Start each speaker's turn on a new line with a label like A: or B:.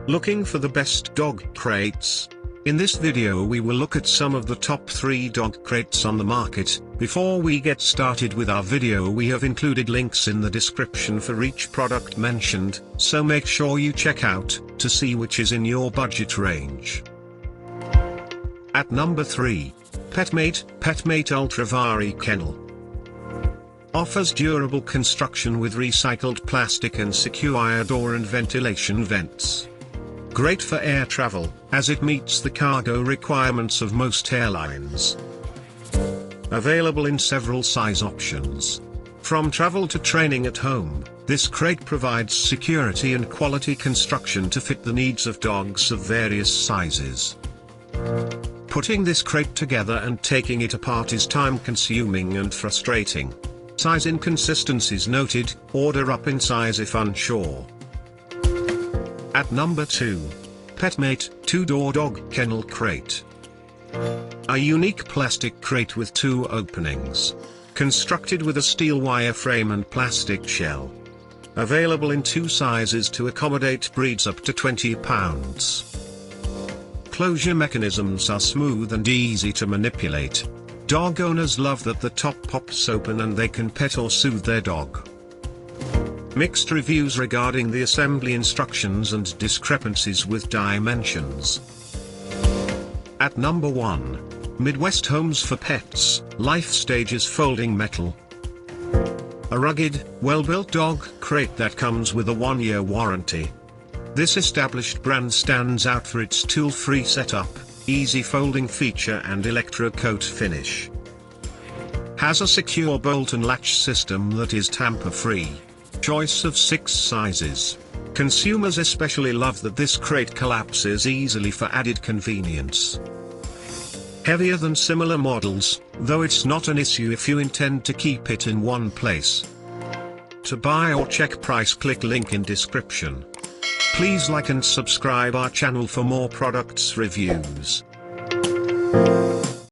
A: Looking for the best dog crates? In this video we will look at some of the top 3 dog crates on the market. Before we get started with our video, we have included links in the description for each product mentioned, so make sure you check out to see which is in your budget range. At number 3. Petmate Ultra Vari Kennel. Offers durable construction with recycled plastic and secure door and ventilation vents. Great for air travel, as it meets the cargo requirements of most airlines. Available in several size options. From travel to training at home, this crate provides security and quality construction to fit the needs of dogs of various sizes. Putting this crate together and taking it apart is time-consuming and frustrating. Size inconsistencies noted, order up in size if unsure. At number 2. Petmate 2-Door Dog Kennel Crate. A unique plastic crate with 2 openings. Constructed with a steel wire frame and plastic shell. Available in 2 sizes to accommodate breeds up to 20 pounds. Closure mechanisms are smooth and easy to manipulate. Dog owners love that the top pops open and they can pet or soothe their dog. Mixed reviews regarding the assembly instructions and discrepancies with dimensions. At number 1. Midwest Homes for Pets, Life Stages Folding Metal. A rugged, well-built dog crate that comes with a 1-year warranty. This established brand stands out for its tool-free setup, easy folding feature and electro-coat finish. Has a secure bolt and latch system that is tamper-free. Choice of 6 sizes. Consumers especially love that this crate collapses easily for added convenience. Heavier than similar models, though it's not an issue if you intend to keep it in one place. To buy or check price, click link in description. Please like and subscribe our channel for more products reviews.